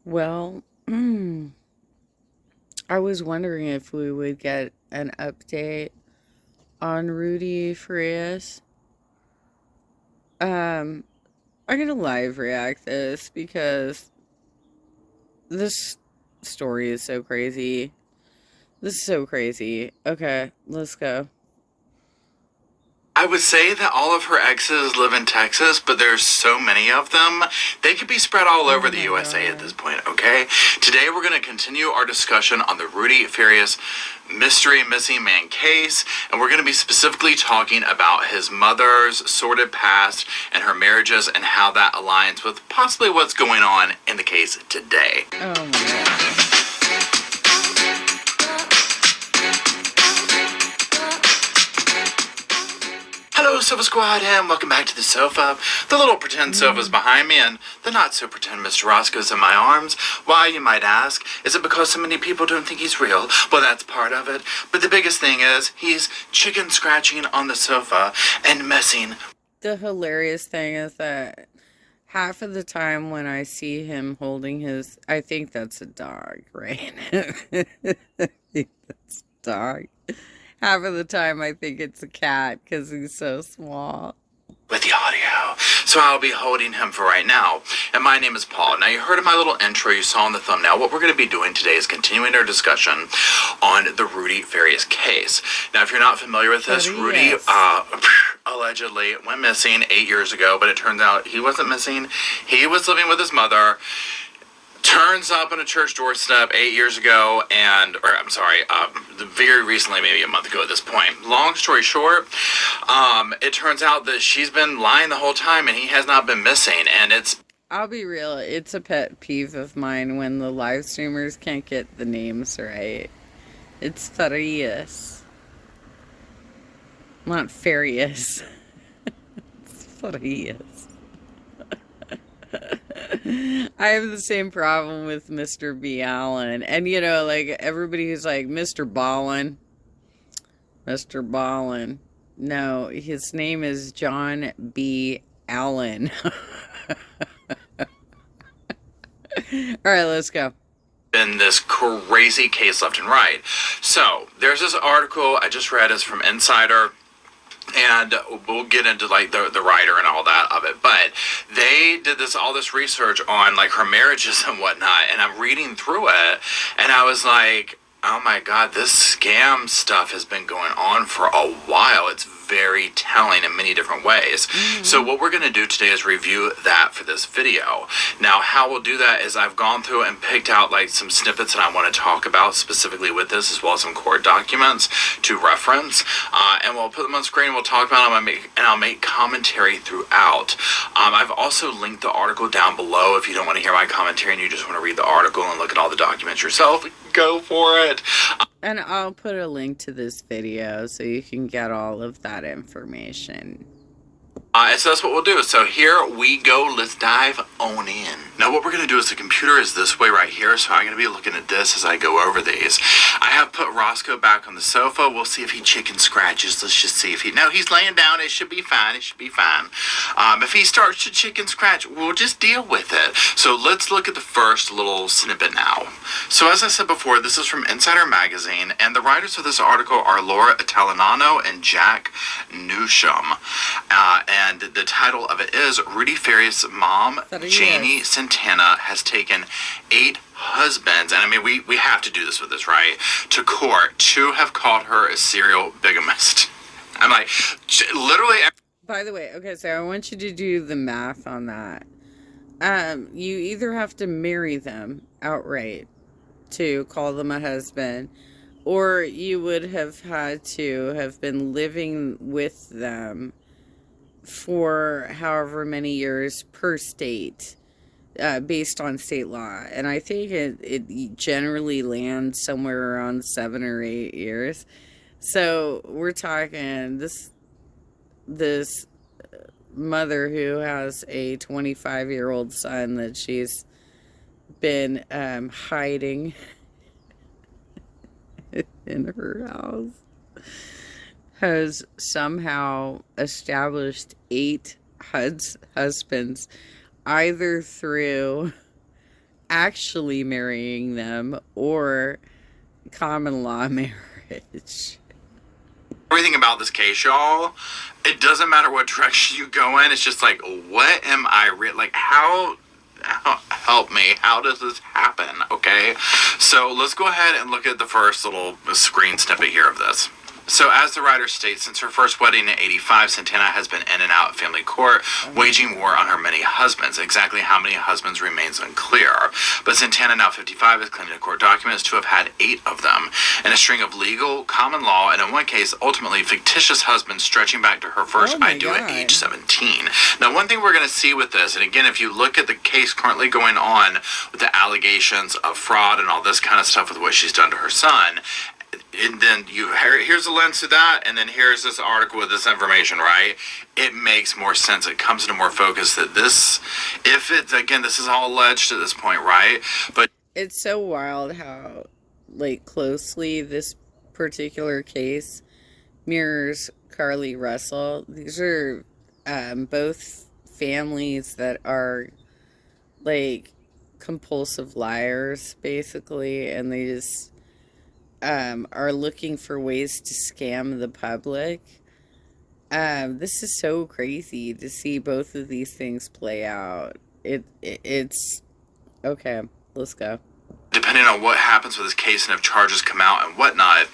Well, I was wondering if we would get an update on Rudy Farias. Um, I'm gonna live react this because this story is so crazy. This is so crazy. Okay, let's go. I would say that all of her exes live in Texas, but there's so many of them, they could be spread all Oh over the my USA at this god. point, okay? Today we're going to continue our discussion on the Rudy Farias mystery missing man case, and we're going to be specifically talking about his mother's sordid past and her marriages and how that aligns with possibly what's going on in the case today. Oh my god. Hello, Sofa Squad, and welcome back to the sofa. The little pretend sofa's Mm. behind me, and the not-so-pretend Mr. Roscoe's in my arms. Why, you might ask? Is it because so many people don't think he's real? Well, that's part of it. But the biggest thing is, he's chicken scratching on the sofa and messing. The hilarious thing is that half of the time when I see him holding his, I think that's a dog, right? I think that's a dog. Half of the time I think it's a cat because he's so small. With the audio. So I'll be holding him for right now. And my name is Paul. Now you heard in my little intro you saw in the thumbnail, what we're going to be doing today is continuing our discussion on the Rudy Farias case. Now if you're not familiar with this, Rudy Farias. allegedly went missing 8 years ago, but it turns out he wasn't missing. He was living with his mother. Turns up on a church doorstep 8 years ago, very recently, maybe a month ago at this point. Long story short, it turns out that she's been lying the whole time and he has not been missing, and it's I'll be real, it's a pet peeve of mine when the live streamers can't get the names right. It's Farias, not Farias. It's Farias. I have the same problem with Mr. B. Allen. And like everybody who's like, Mr. Ballin. Mr. Ballin. No, his name is John B. Allen. Alright, let's go. been this crazy case left and right. So, there's this article I just read, is from Insider. And we'll get into like the writer and all that of it, but they did all this research on like her marriages and whatnot, and I'm reading through it and I was like, oh my god, this scam stuff has been going on for a while. It's very telling in many different ways. So what we're going to do today is review that for this video. Now how we'll do that is I've gone through and picked out like some snippets that I want to talk about specifically with this, as well as some court documents to reference, and we'll put them on screen. We'll talk about them, and I'll make commentary throughout. I've also linked the article down below if you don't want to hear my commentary and you just want to read the article and look at all the documents yourself. Go for it. And I'll put a link to this video so you can get all of that information. So that's what we'll do. So here we go. Let's dive on in. Now what we're going to do is the computer is this way right here, so I'm going to be looking at this as I go over these. I have put Roscoe back on the sofa. We'll see if he chicken scratches. Let's just see if he... No, he's laying down. It should be fine. It should be fine. If he starts to chicken scratch, we'll just deal with it. So let's look at the first little snippet now. So as I said before, this is from Insider Magazine, and the writers of this article are Laura Italanano and Jack Newsham. And the title of it is Rudy Farias' mom, Janie Santana, has taken 8 husbands, and I mean, we have to do this with this, right? To court to have called her a serial bigamist. I'm like, literally. By the way, okay, so I want you to do the math on that. You either have to marry them outright to call them a husband, or you would have had to have been living with them for however many years per state, based on state law. And I think it generally lands somewhere around 7 or 8 years. So we're talking this mother who has a 25-year-old son that she's been hiding in her house, has somehow established 8 husbands, either through actually marrying them or common law marriage. Everything about this case, y'all, it doesn't matter what direction you go in. It's just like, what am I how help me? How does this happen? Okay, so let's go ahead and look at the first little screen snippet here of this. So, as the writer states, since her first wedding in '85, Santana has been in and out of family court, waging war on her many husbands. Exactly how many husbands remains unclear. But Santana, now 55, is claiming in court documents to have had 8 of them, and a string of legal, common law, and in one case, ultimately fictitious husbands stretching back to her first I do at age 17. Now, one thing we're going to see with this, and again, if you look at the case currently going on with the allegations of fraud and all this kind of stuff with what she's done to her son, and then here's a lens to that, and then here's this article with this information, right? It makes more sense. It comes into more focus that this, if it's, again, this is all alleged at this point, right? But it's so wild how, like, closely this particular case mirrors Carly Russell. These are both families that are, like, compulsive liars, basically, and they just are looking for ways to scam the public. This is so crazy to see both of these things play out. It's okay. Let's go. Depending on what happens with this case and if charges come out and whatnot,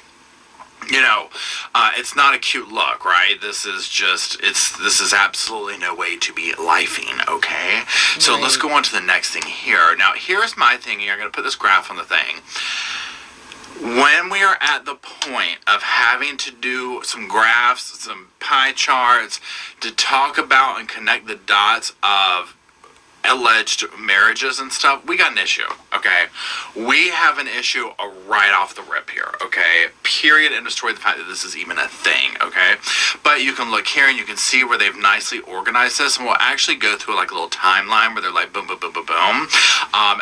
it's not a cute look, right? This is absolutely no way to be lifing, okay? So let's go on to the next thing here. Now, here's my thing here. I'm going to put this graph on the thing. When we are at the point of having to do some graphs, some pie charts, to talk about and connect the dots of alleged marriages and stuff, we got an issue, okay? We have an issue right off the rip here, okay? Period, end of story, the fact that this is even a thing, okay? But you can look here and you can see where they've nicely organized this, and we'll actually go through like a little timeline where they're like boom, boom, boom, boom, boom.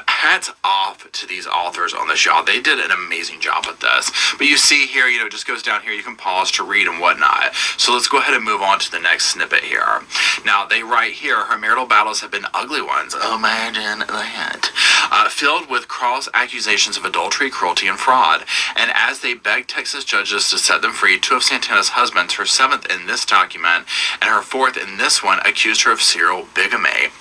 Hats off to these authors on this, y'all. They did an amazing job with this. But you see here, it just goes down here. You can pause to read and whatnot. So let's go ahead and move on to the next snippet here. Now, they write here, her marital battles have been ugly ones. Imagine that. Filled with cross accusations of adultery, cruelty, and fraud. And as they begged Texas judges to set them free, 2 of Santana's husbands, her 7th in this document and her 4th in this one, accused her of serial bigamy.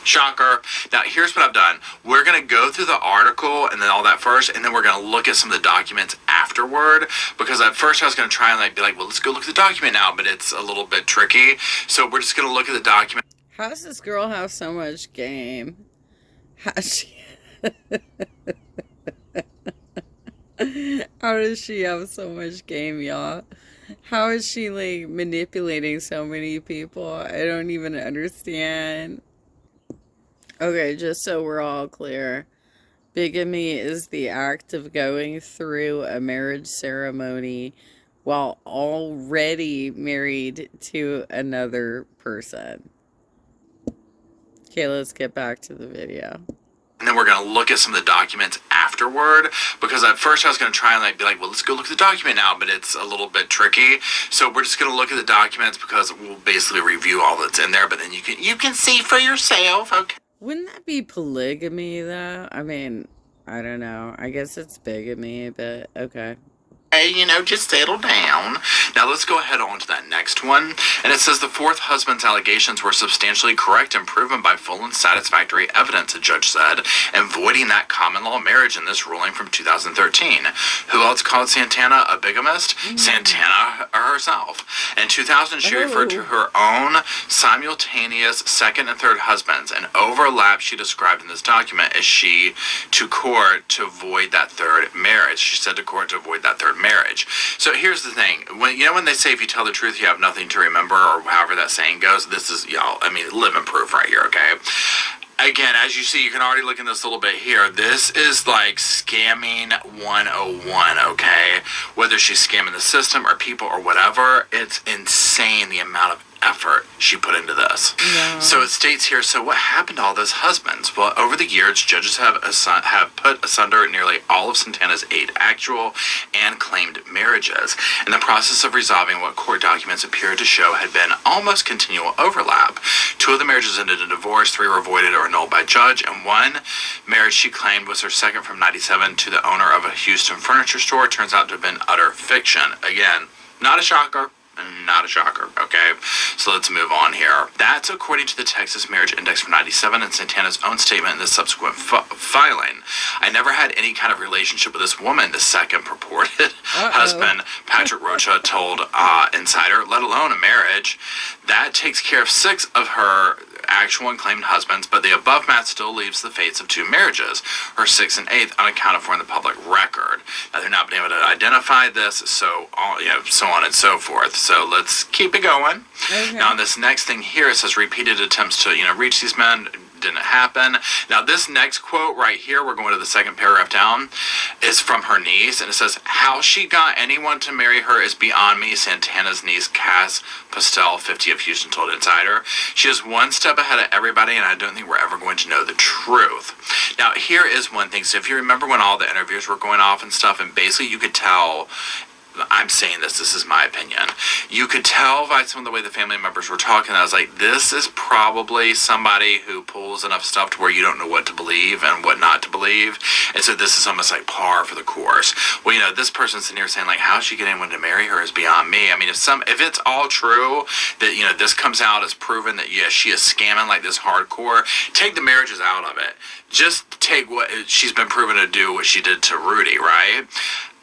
Shocker. Now, here's what I've done. We're going to go through the article and then all that first, and then we're going to look at some of the documents afterward, because at first I was going to try and be like, well, let's go look at the document now, but it's a little bit tricky. So we're just going to look at the document. How does this girl have so much game? How does she have so much game, y'all? How is she, like, manipulating so many people? I don't even understand. Okay, just so we're all clear, bigamy is the act of going through a marriage ceremony while already married to another person. Okay, let's get back to the video. And then we're going to look at some of the documents afterward, because at first I was going to try and be like, well, let's go look at the document now, but it's a little bit tricky. So we're just going to look at the documents because we'll basically review all that's in there, but then you can see for yourself, okay? Wouldn't that be polygamy, though? I mean, I don't know. I guess it's bigamy, but okay. Hey, just settle down. Now let's go ahead on to that next one. And it says the 4th husband's allegations were substantially correct and proven by full and satisfactory evidence, a judge said, and voiding that common law marriage in this ruling from 2013. Who else called Santana a bigamist? Santana herself. In 2000, she referred to her own simultaneous 2nd and 3rd husbands. An overlap she described in this document as she to court to void that 3rd marriage. She said to court to avoid that 3rd marriage. So here's the thing. When they say if you tell the truth you have nothing to remember, or however that saying goes, this is, living proof right here, okay? Again, as you see, you can already look in this a little bit here. This is like scamming 101, okay? Whether she's scamming the system or people or whatever, it's insane the amount of effort she put into this. No. So it states here, so what happened to all those husbands? Well, over the years, judges have put asunder nearly all of Santana's 8 actual and claimed marriages. In the process of resolving what court documents appeared to show had been almost continual overlap. 2 of the marriages ended in divorce, 3 were voided or annulled by judge, and 1 marriage she claimed was her second from 97 to the owner of a Houston furniture store turns out to have been utter fiction. Again, not a shocker. Not a shocker, okay? So let's move on here. That's according to the Texas Marriage Index for 97 and Santana's own statement in the subsequent filing. I never had any kind of relationship with this woman, the second purported husband, Patrick Rocha, told Insider, let alone a marriage. That takes care of 6 of her actual and claimed husbands, but the above math still leaves the fates of 2 marriages, her 6th and 8th, unaccounted for in the public record. Now, they're not been able to identify this, so on and so forth. So let's keep it going. Okay. Now, on this next thing here, it says repeated attempts to reach these men didn't happen. Now, this next quote right here, we're going to the second paragraph down, is from her niece, and it says, how she got anyone to marry her is beyond me, Santana's niece, Cass Postel, 50 of Houston, told Insider. She is one step ahead of everybody, and I don't think we're ever going to know the truth. Now, here is one thing. So if you remember when all the interviews were going off and stuff, and basically you could tell, I'm saying this is my opinion, you could tell by some of the way the family members were talking, I was like, this is probably somebody who pulls enough stuff to where you don't know what to believe and what not to believe, and so this is almost like par for the course. Well, this person's sitting here saying, like, how she get anyone to marry her is beyond me. I mean, if it's all true, that, this comes out as proven that, yes, she is scamming like this hardcore, take the marriages out of it. Just take what she's been proven to do, what she did to Rudy, right?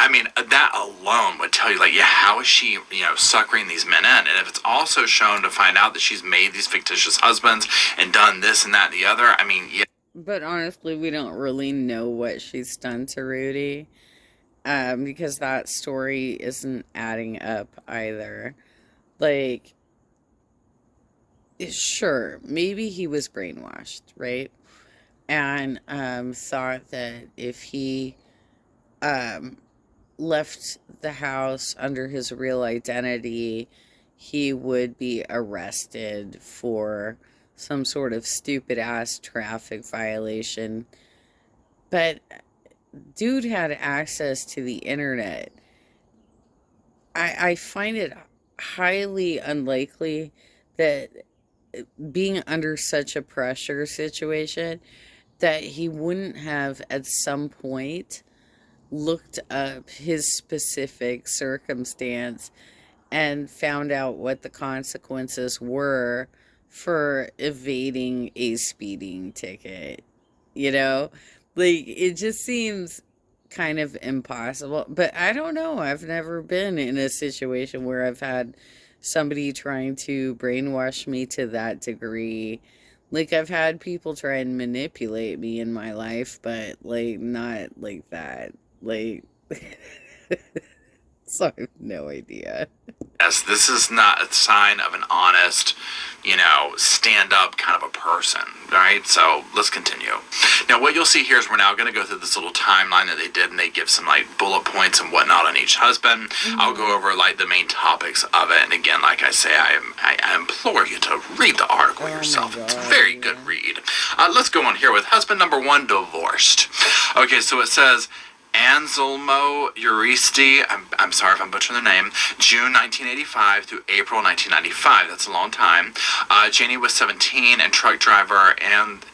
I mean, that alone would tell you, like, yeah, how is she, suckering these men in? And if it's also shown to find out that she's made these fictitious husbands and done this and that and the other, I mean, yeah. But honestly, we don't really know what she's done to Rudy, because that story isn't adding up either. Like, sure, maybe he was brainwashed, right? And thought that if he left the house under his real identity, he would be arrested for some sort of stupid ass traffic violation. But dude had access to the internet. I find it highly unlikely that being under such a pressure situation that he wouldn't have at some point looked up his specific circumstance and found out what the consequences were for evading a speeding ticket. Like, it just seems kind of impossible. But I don't know. I've never been in a situation where I've had somebody trying to brainwash me to that degree. Like, I've had people try and manipulate me in my life, but, like, not like that. Like, so I have no idea. Yes, this is not a sign of an honest, stand-up kind of a person, right? So let's continue. Now, what you'll see here is we're now going to go through this little timeline that they did, and they give some, like, bullet points and whatnot on each husband. Mm-hmm. I'll go over, like, the main topics of it, and again, like I say, I implore you to read the article yourself. It's a very good read. Let's go on here with husband number 1, divorced. Okay, so it says, Anselmo Uristi, I'm sorry if I'm butchering the name, June 1985 through April 1995. That's a long time. Janie was 17 and truck driver, and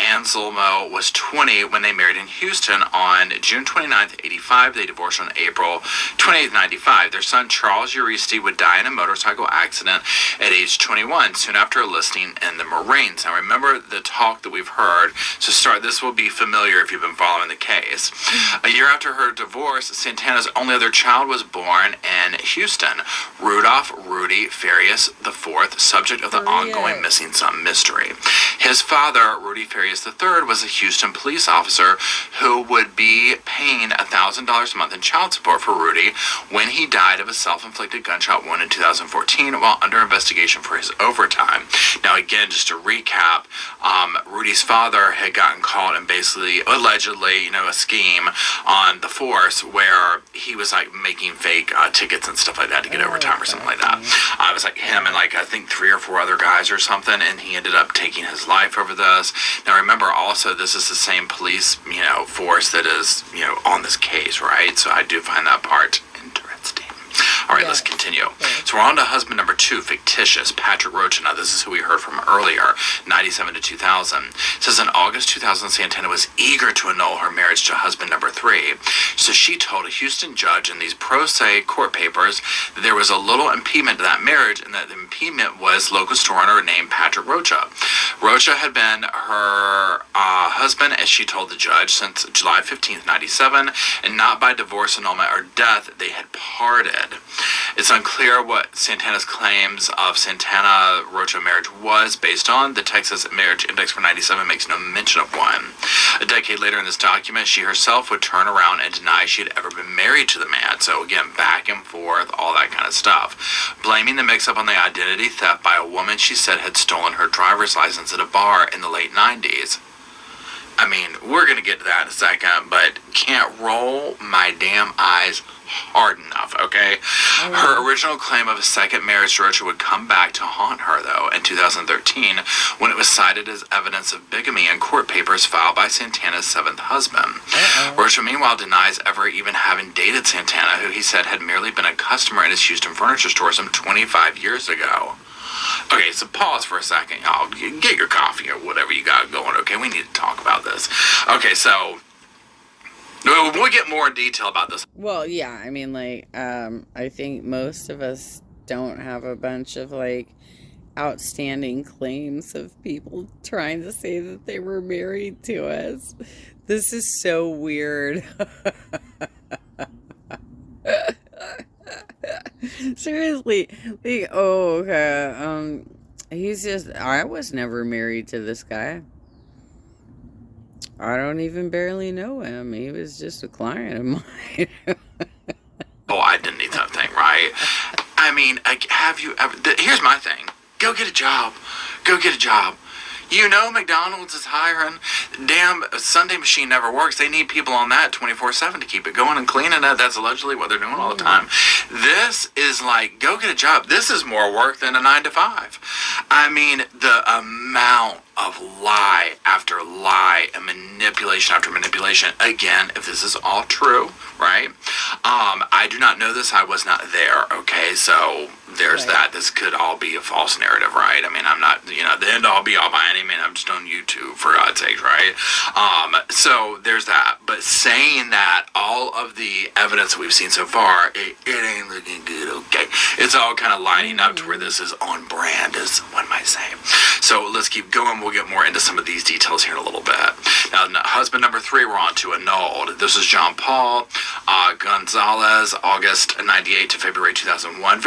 Anselmo was 20 when they married in Houston on June 29th, 85. They divorced on April 28th, 95. Their son, Charles Uristi, would die in a motorcycle accident at age 21, soon after enlisting in the Marines. Now, remember the talk that we've heard. So this will be familiar if you've been following the case. A year after her divorce, Santana's only other child was born in Houston, Rudolph Rudy Farias IV, subject of the ongoing missing son mystery. His father, Rudy Farias III, was a Houston police officer who would be paying $1,000 a month in child support for Rudy when he died of a self-inflicted gunshot wound in 2014 while under investigation for his overtime. Now, again, just to recap, Rudy Rudy's father had gotten caught in basically, allegedly, a scheme on the force where he was like making fake tickets and stuff like that to get overtime or something like that. It was like him and like I think 3 or 4 other guys or something, and he ended up taking his life over this. Now remember also, this is the same police, force that is, on this case, right? So I do find that part interesting. All right, let's continue. So we're on to husband number 2, fictitious, Patrick Rocha. Now, this is who we heard from earlier, 97 to 2000. It says in August 2000, Santana was eager to annul her marriage to husband number 3. So she told a Houston judge in these pro se court papers that there was a little impediment to that marriage, and that the impediment was local store owner named Patrick Rocha. Rocha had been her husband, as she told the judge, since July 15th, 97, and not by divorce, annulment, or death. They had parted. It's unclear what Santana's claims of Santana-Rocha marriage was based on. The Texas Marriage Index for 97 makes no mention of one. A decade later in this document, she herself would turn around and deny she had ever been married to the man. So again, back and forth, all that kind of stuff. Blaming the mix-up on the identity theft by a woman she said had stolen her driver's license at a bar in the late 90s. I mean, we're going to get to that in a second, but can't roll my damn eyes hard enough, okay? Her original claim of a second marriage to Rocha would come back to haunt her, though, in 2013, when it was cited as evidence of bigamy in court papers filed by Santana's 7th husband. Rocha, meanwhile, denies ever even having dated Santana, who he said had merely been a customer in his Houston furniture store some 25 years ago. Okay, so pause for a second, y'all. Get your coffee or whatever you got going, okay? We need to talk about this. Okay, so we'll get more in detail about this. Well, yeah, I mean, like, I think most of us don't have a bunch of, like, outstanding claims of people trying to say that they were married to us. This is so weird. Seriously, like, oh, okay, I was never married to this guy. I don't even barely know him. He was just a client of mine. Oh, identity theft thing, right? I mean, have you ever... Here's my thing. Go get a job. Go get a job. McDonald's is hiring. Damn Sunday machine never works. They need people on that 24/7 to keep it going and cleaning it. That's allegedly what they're doing all the time. This is like, go get a job. This is more work than a 9 to 5. I mean, the amount of lie after lie and manipulation after manipulation. Again, if this is all true, right? I do not know this. I was not there, okay? So there's that. This could all be a false narrative, right? I mean, I'm not, the end all be all by any means. I'm just on YouTube, for God's sake, right? So there's that. But saying that, all of the evidence that we've seen so far, it ain't looking good, okay? It's all kind of lining up to where this is on brand, as one might say. So let's keep going. We'll get more into some of these details here in a little bit. Now, husband number 3, we're on to annulled. This is John Paul Gonzalez, August 98 to February 2001.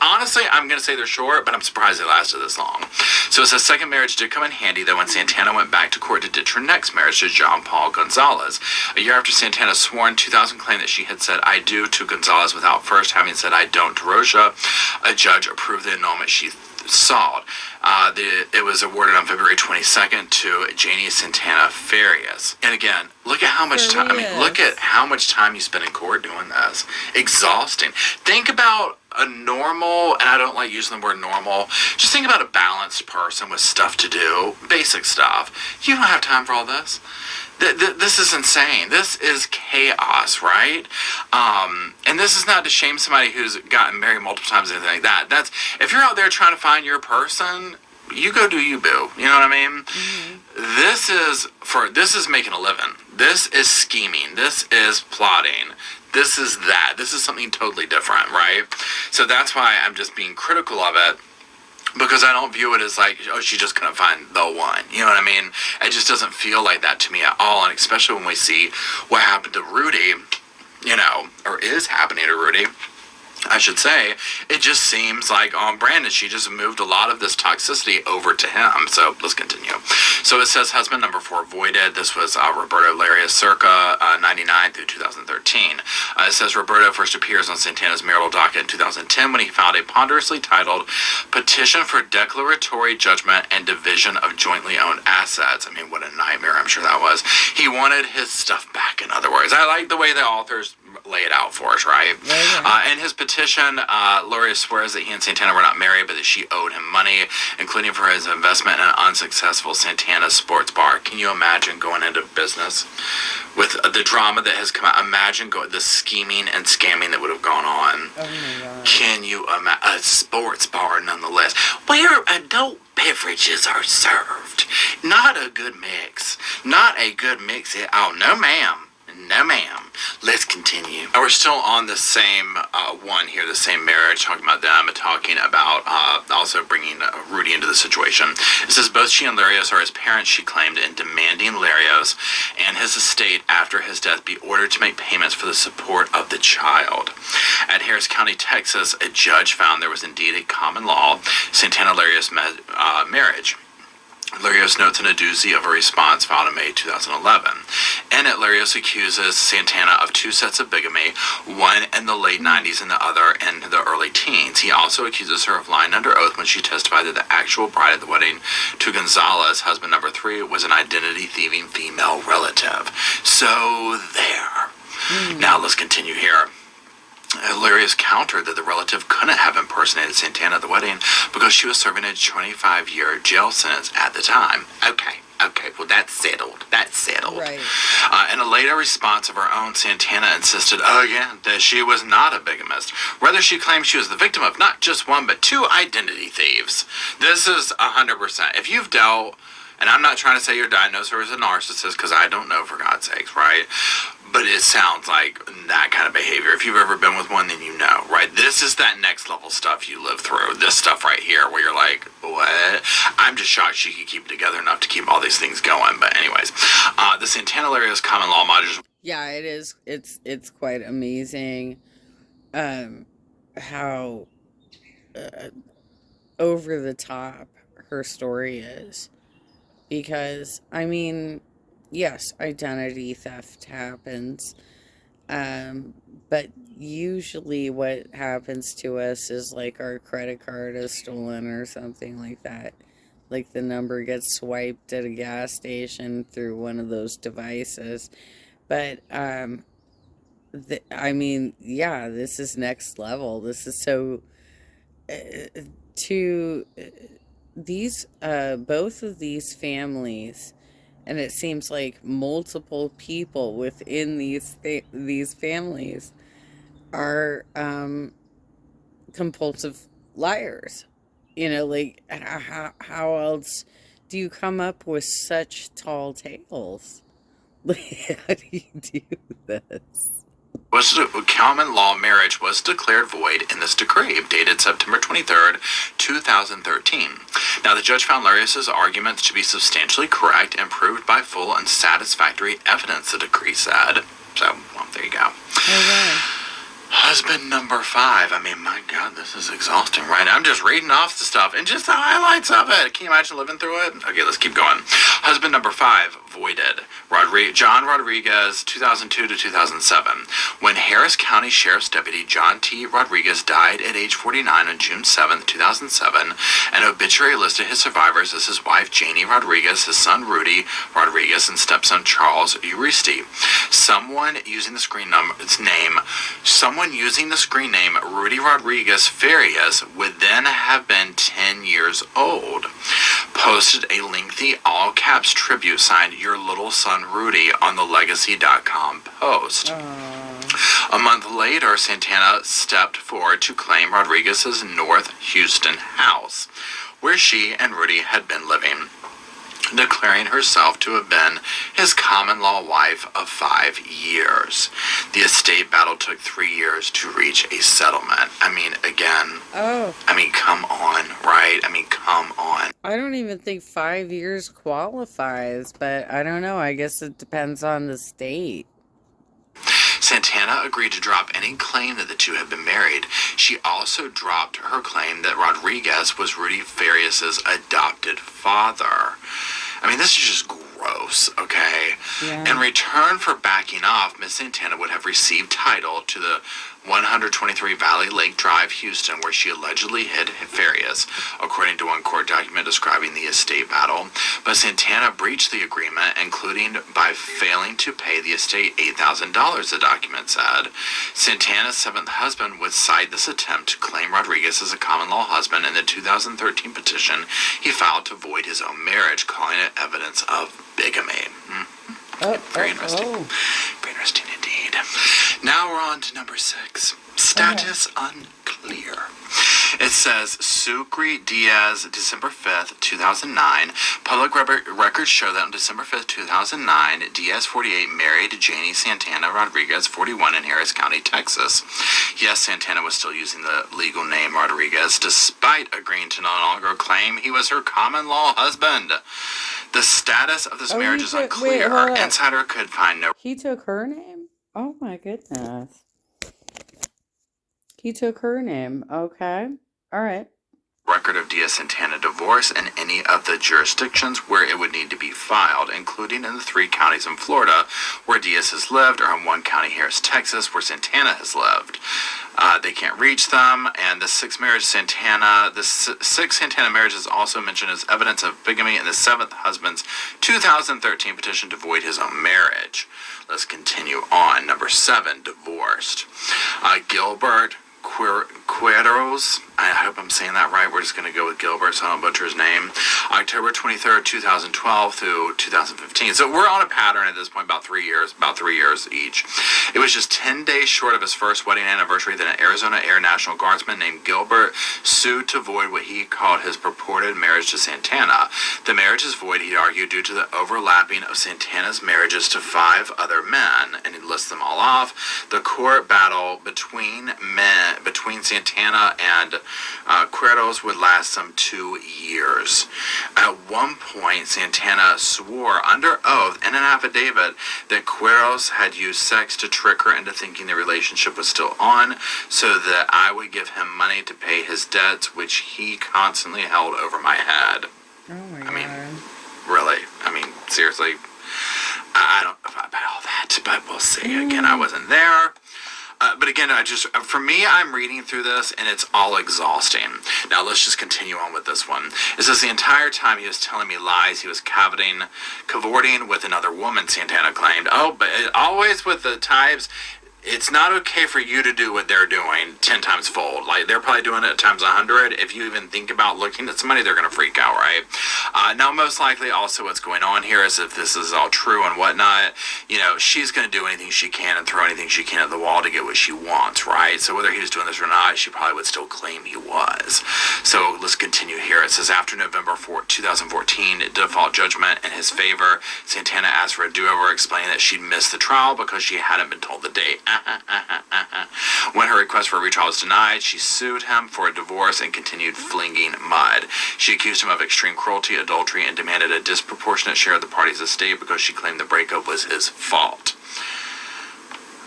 Honestly, I'm going to say they're short, but I'm surprised they lasted this long. So it says second marriage did come in handy, though, when Santana went back to court to ditch her next marriage to John Paul Gonzalez. A year after Santana's sworn 2000 claim that she had said I do to Gonzalez without first having said I don't to Rocha, a judge approved the annulment she sought. It was awarded on February 22nd to Janie Santana Farias. And again, look at how much time. I mean, look at how much time you spend in court doing this. Exhausting. Think about a normal, and I don't like using the word normal, just think about a balanced person with stuff to do, basic stuff. You don't have time for all this. This is insane. This is chaos, right? And this is not to shame somebody who's gotten married multiple times or anything like that. That's, if you're out there trying to find your person, you go do you, boo. You know what I mean? Mm-hmm. This is making a living. This is scheming. This is plotting. This is that. This is something totally different, right? So that's why I'm just being critical of it. Because I don't view it as like, oh, she just couldn't find the one. You know what I mean? It just doesn't feel like that to me at all. And especially when we see what happened to Rudy, or is happening to Rudy, I should say, it just seems like on Brandon, she just moved a lot of this toxicity over to him. So let's continue. So it says husband number 4 voided. This was Roberto Larios circa 99 through 2013. It says Roberto first appears on Santana's marital docket in 2010 when he filed a ponderously titled Petition for Declaratory Judgment and Division of Jointly Owned Assets assets. I mean, what a nightmare I'm sure that was. He wanted his stuff back, in other words. I like the way the authors lay it out for us, right? In his petition, Luria swears that he and Santana were not married, but that she owed him money, including for his investment in an unsuccessful Santana sports bar. Can you imagine going into business with the drama that has come out? Imagine the scheming and scamming that would have gone on. Oh my God. Can you imagine a sports bar, nonetheless, where adult beverages are served? Not a good mix. Not a good mix. Oh, no, ma'am. No, ma'am. Let's continue. We're still on the same one here, the same marriage, talking about them, talking about also bringing Rudy into the situation. It says both she and Larios are his parents, she claimed, and demanding Larios and his estate after his death be ordered to make payments for the support of the child. At Harris County, Texas, a judge found there was indeed a common law Santana-Larios marriage. Larios notes in a doozy of a response filed in May 2011. In it, Larios accuses Santana of two sets of bigamy, one in the late 90s and the other in the early teens. He also accuses her of lying under oath when she testified that the actual bride at the wedding to Gonzalez, husband number 3, was an identity-thieving female relative. So there. Now let's continue here. Larios countered that the relative couldn't have impersonated Santana at the wedding because she was serving a 25-year jail sentence at the time. Okay, well that's settled. Right. In a later response of her own, Santana insisted again that she was not a bigamist. Rather, she claimed she was the victim of not just one, but two identity thieves. This is 100%. If you've dealt, and I'm not trying to say you're diagnosed as a narcissist, because I don't know, for God's sakes, right? But it sounds like that kind of behavior. If you've ever been with one, then you know, right? This is that next level stuff you live through. This stuff right here where you're like, what? I'm just shocked she could keep it together enough to keep all these things going. But anyways, the Santana-Larios common law modules. Yeah, it is. It's quite amazing how over the top her story is. Because, I mean, yes, identity theft happens, but usually what happens to us is like our credit card is stolen or something like that. Like the number gets swiped at a gas station through one of those devices. But, I mean, yeah, this is next level. This is so, these, both of these families, and it seems like multiple people within these families are compulsive liars. You know, like, how else do you come up with such tall tales? Like, how do you do this? Common law marriage was declared void in this decree, dated September 23rd, 2013. Now, the judge found Larios' arguments to be substantially correct and proved by full and satisfactory evidence, the decree said. So, well, there you go. Okay. Husband number 5. I mean, my God, this is exhausting, right? I'm just reading off the stuff and just the highlights of it. Can you imagine living through it? Okay, let's keep going. Husband number 5, voided. John Rodriguez, 2002 to 2007. When Harris County Sheriff's Deputy John T. Rodriguez died at age 49 on June 7, 2007, an obituary listed his survivors as his wife Janie Rodriguez, his son Rudy Rodriguez, and stepson Charles Uristi. Someone using the screen name Rudy Rodriguez Farias would then have been 10 years old. Posted a lengthy all-caps tribute signed "Your Little Son Rudy" on the Legacy.com post. A month later, Santana stepped forward to claim Rodriguez's North Houston house, where she and Rudy had been living, declaring herself to have been his common-law wife of 5 years. The estate battle took 3 years to reach a settlement. I mean, again, come on, right? Come on. I don't even think 5 years qualifies, but I don't know. I guess it depends on the state. Santana agreed to drop any claim that the two had been married. She also dropped her claim that Rodriguez was Rudy Farias' adopted father. I mean, this is just gross, okay? Yeah. In return for backing off, Miss Santana would have received title to the 123 Valley Lake Drive, Houston, where she allegedly hid Farias, according to one court document describing the estate battle. But Santana breached the agreement, including by failing to pay the estate $8,000, the document said. Santana's seventh husband would cite this attempt to claim Rodriguez as a common-law husband in the 2013 petition he filed to void his own marriage, calling it evidence of bigamy. Very interesting. Very interesting indeed. Now we're on to number 6. Status unclear. It says Sucre Diaz, December 5th, 2009. Public records show that on December 5th, 2009, Diaz, 48, married Janie Santana Rodriguez, 41, in Harris County, Texas. Yes, Santana was still using the legal name Rodriguez, despite agreeing to no longer claim he was her common-law husband. The status of this marriage is unclear. Insider could find no... He took her name? Oh my goodness. He took her name. Okay. All right. Record of Diaz Santana divorce in any of the jurisdictions where it would need to be filed, including in the 3 counties in Florida where Diaz has lived, or in 1 county, Harris, Texas, where Santana has lived. They can't reach them, and the 6th Santana marriage is also mentioned as evidence of bigamy in the 7th husband's 2013 petition to void his own marriage. Let's continue on. Number 7, divorced. Gilbert Queros, I hope I'm saying that right. We're just going to go with Gilbert so I don't butcher his name. October 23rd, 2012 through 2015. So we're on a pattern at this point, about 3 years each. It was just 10 days short of his first wedding anniversary that an Arizona Air National Guardsman named Gilbert sued to void what he called his purported marriage to Santana. The marriage is void, he argued, due to the overlapping of Santana's marriages to 5 other men, and he lists them all off. The court battle between Santana and Queros would last some 2 years. At one point, Santana swore under oath in an affidavit that Queros had used sex to trick her into thinking the relationship was still on, so that I would give him money to pay his debts, which he constantly held over my head. Oh my God. I mean, really? I mean, seriously? I don't know if I buy all that, but we'll see. Again, I wasn't there. But again, for me, I'm reading through this, and it's all exhausting. Now, let's just continue on with this one. It says, the entire time he was telling me lies, he was cavorting with another woman, Santana claimed. Oh, but always with the types... It's not okay for you to do what they're doing 10 times fold. Like, they're probably doing it times 100. If you even think about looking at somebody, they're going to freak out, right? Now, most likely, also what's going on here is, if this is all true and whatnot, she's going to do anything she can and throw anything she can at the wall to get what she wants, right? So whether he was doing this or not, she probably would still claim he was. So let's continue here. It says, after November 4, 2014, default judgment in his favor, Santana asked for a do-over, explaining that she'd missed the trial because she hadn't been told the date. When her request for a retrial was denied, she sued him for a divorce and continued flinging mud. She accused him of extreme cruelty, adultery, and demanded a disproportionate share of the party's estate because she claimed the breakup was his fault.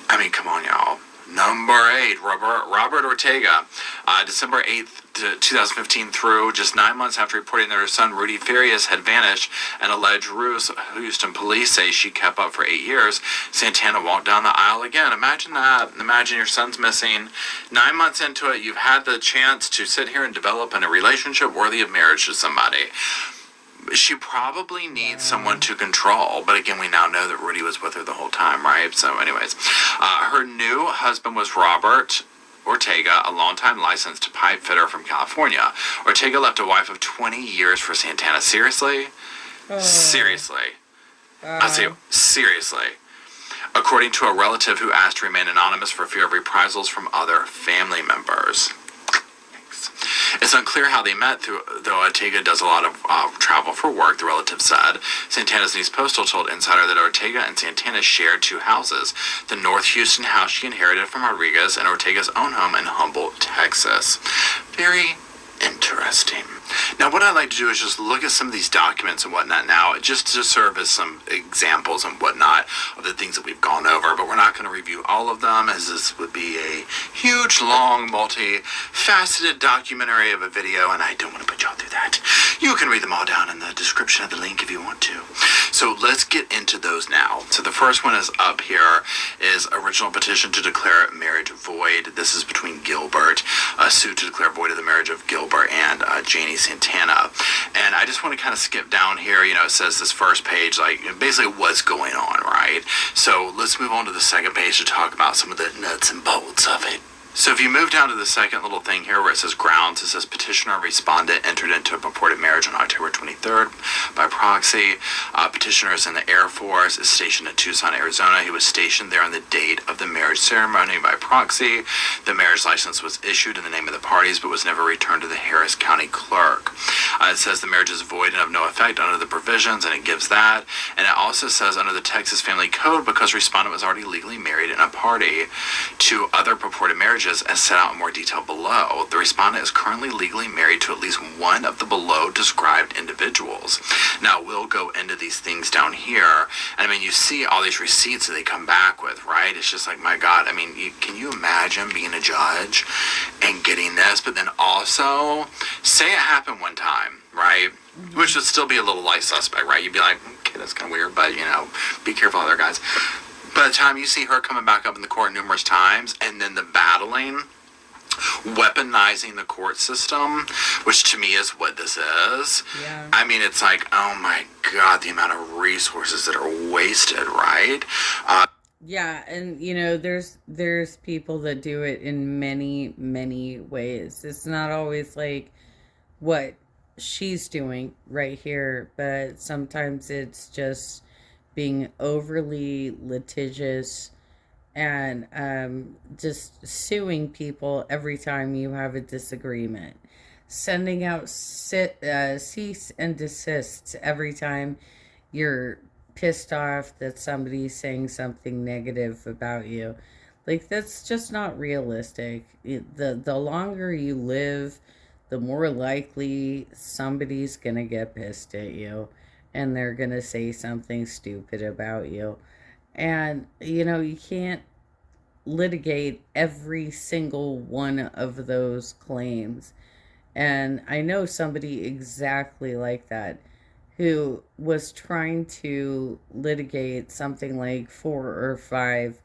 I mean, come on, y'all. Number 8, Robert Ortega. December 8th, 2015 through, just 9 months after reporting that her son Rudy Farias had vanished, an alleged ruse Houston police say she kept up for 8 years, Santana walked down the aisle again. Imagine that. Imagine your son's missing. 9 months into it, you've had the chance to sit here and develop in a relationship worthy of marriage to somebody. She probably needs someone to control, but again, we now know that Rudy was with her the whole time, right? So anyways, her new husband was Robert Ortega, a longtime licensed pipe fitter from California. Ortega left a wife of 20 years for Santana. Seriously? Seriously. I say, seriously. According to a relative who asked to remain anonymous for fear of reprisals from other family members. It's unclear how they met, though Ortega does a lot of travel for work, the relative said. Santana's niece Postal told Insider that Ortega and Santana shared 2 houses, the North Houston house she inherited from Rodriguez and Ortega's own home in Humboldt, Texas. Very interesting. Now, what I like to do is just look at some of these documents and whatnot now, just to serve as some examples and whatnot of the things that we've gone over, but we're not going to review all of them, as this would be a huge, long, multi-faceted documentary of a video, and I don't want to put y'all through that. You can read them all down in the description of the link if you want to. So let's get into those now. So the first one is up here, is original petition to declare marriage void. This is between Gilbert, a suit to declare void of the marriage of Gilbert and Janie Santana. And I just want to kind of skip down here. You know, it says this first page, like, basically what's going on, right? So let's move on to the second page to talk about some of the nuts and bolts of it. So if you move down to the second little thing here where it says grounds, it says petitioner and respondent entered into a purported marriage on October 23rd by proxy. Petitioner is in the Air Force, is stationed in Tucson, Arizona. He was stationed there on the date of the marriage ceremony by proxy. The marriage license was issued in the name of the parties but was never returned to the Harris County clerk. It says the marriage is void and of no effect under the provisions, and it gives that. And it also says under the Texas Family Code, because respondent was already legally married in a party to other purported marriages as set out in more detail below, the respondent is currently legally married to at least one of the below described individuals. Now, we'll go into these things down here, and I mean, you see all these receipts that they come back with, right? It's just like, my God, I mean, can you imagine being a judge and getting this, but then also, say it happened one time, right? Which would still be a little light suspect, right? You'd be like, okay, that's kind of weird, but, you know, be careful out there, guys. By the time you see her coming back up in the court numerous times, and then the battling, weaponizing the court system, which to me is what this is. Yeah. I mean, it's like, oh my God, the amount of resources that are wasted, right? Yeah, and you know, there's people that do it in many, many ways. It's not always like what she's doing right here, but sometimes it's just being overly litigious and just suing people every time you have a disagreement, sending out cease and desists every time you're pissed off that somebody's saying something negative about you. Like, that's just not realistic. The longer you live, the more likely somebody's gonna get pissed at you and they're gonna say something stupid about you. And, you know, you can't litigate every single one of those claims. And I know somebody exactly like that who was trying to litigate something like 4 or 5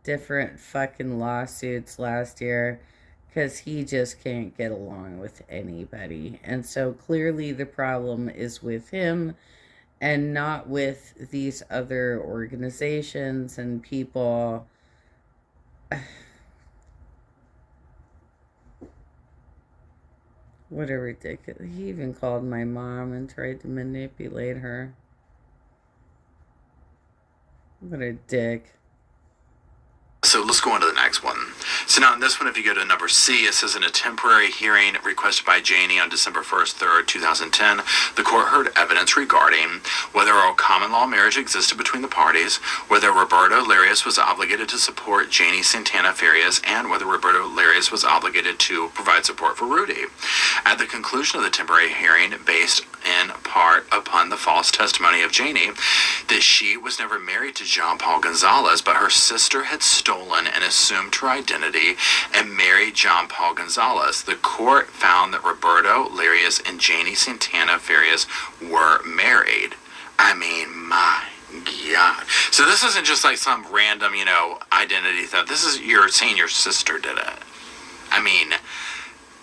different fucking lawsuits last year because he just can't get along with anybody. And so clearly the problem is with him and not with these other organizations and people. What a ridiculous. He even called my mom and tried to manipulate her. What a dick. So let's go on to the next one. So now in this one, if you go to number C, it says in a temporary hearing requested by Janie on December 1st, 3rd, 2010, the court heard evidence regarding whether a common law marriage existed between the parties, whether Roberto Larios was obligated to support Janie Santana Farias, and whether Roberto Larios was obligated to provide support for Rudy. At the conclusion of the temporary hearing, based in part upon the false testimony of Janie, that she was never married to John Paul Gonzalez, but her sister had stolen and assumed her identity and married John Paul Gonzalez. The court found that Roberto Larios and Janie Santana Farias were married. I mean, my God. So this isn't just like some random, you know, identity theft. This is, you're saying your sister did it. I mean,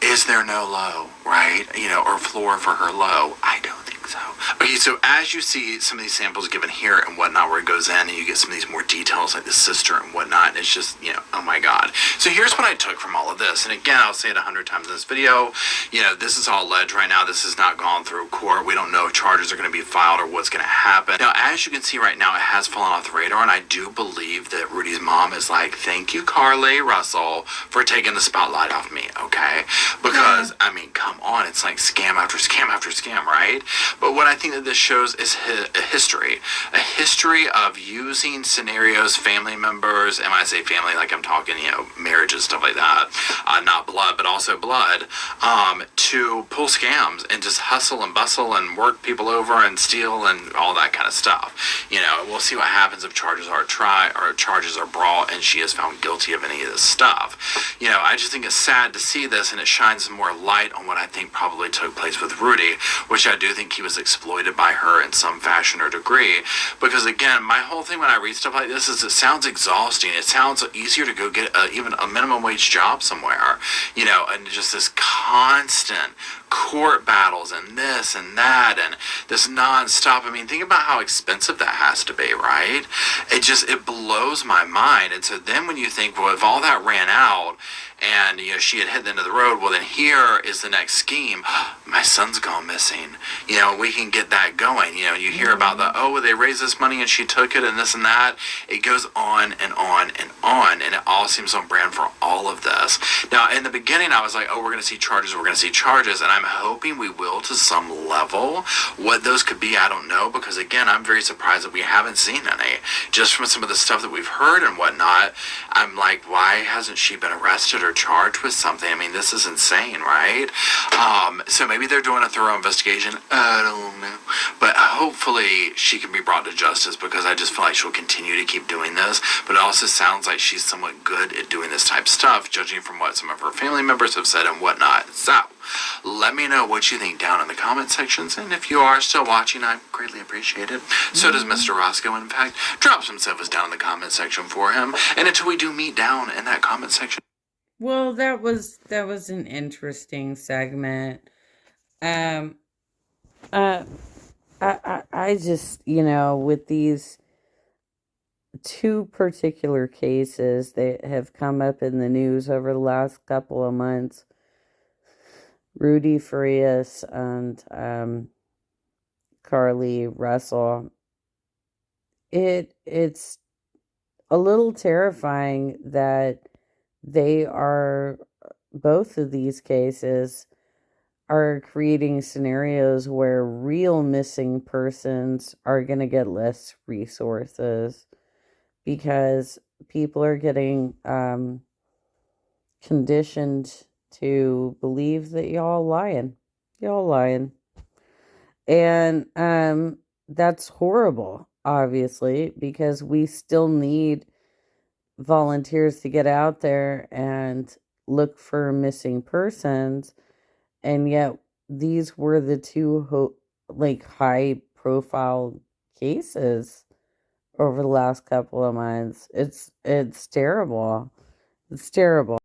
is there no low, right? You know, or floor for her low? I don't think so. Okay, so as you see some of these samples given here and whatnot, where it goes in and you get some of these more details like the sister and whatnot, it's just, you know, oh my God. So here's what I took from all of this. And again, I'll say it 100 times in this video. You know, this is all alleged right now. This has not gone through court. We don't know if charges are going to be filed or what's going to happen. Now, as you can see right now, it has fallen off the radar, and I do believe that Rudy's mom is like, thank you, Carly Russell, for taking the spotlight off me, okay? Because, I mean, come on, it's like scam after scam after scam, right? But what I think that this shows is a history of using scenarios, family members, and when I say family, like I'm talking, marriages, stuff like that, not blood, but also blood, to pull scams and just hustle and bustle and work people over and steal and all that kind of stuff. We'll see what happens if charges are brought and she is found guilty of any of this stuff. I just think it's sad to see this, and it shines some more light on what I think probably took place with Rudy, which I do think he was exploited by her in some fashion or degree. Because again, my whole thing when I read stuff like this is it sounds exhausting. It sounds easier to go get even a minimum wage job somewhere, and just this constant court battles and this and that and this non-stop. I mean, think about how expensive that has to be, right? It blows my mind. And so then when you think, well, if all that ran out and she had hit the end of the road, well, then here is the next scheme. My son's gone missing. We can get that going. You hear about they raised this money and she took it and this and that. It goes on and on and on, and it all seems on brand for all of this. Now, in the beginning, I was like, we're going to see charges, and I'm hoping we will to some level. What those could be, I don't know, because again, I'm very surprised that we haven't seen any. Just from some of the stuff that we've heard and whatnot, I'm like, why hasn't she been arrested or charged with something? I mean, this is insane, right? So maybe they're doing a thorough investigation. I don't know. But hopefully she can be brought to justice, because I just feel like she'll continue to keep doing this. But it also sounds like she's somewhat good at doing this type of stuff, judging from what some of her family members have said and whatnot. So let me know what you think down in the comment sections. And if you are still watching, I greatly appreciate it. So does Mr. Roscoe, in fact. Drop some sofas down in the comment section for him. And until we do meet down in that comment section. Well, that was an interesting segment. I just, with these two particular cases that have come up in the news over the last couple of months, Rudy Farias and Carly Russell, it's a little terrifying that both of these cases are creating scenarios where real missing persons are going to get less resources because people are getting conditioned to believe that y'all lying. And that's horrible, obviously, because we still need volunteers to get out there and look for missing persons. And yet these were the two high profile cases over the last couple of months. It's terrible. It's terrible.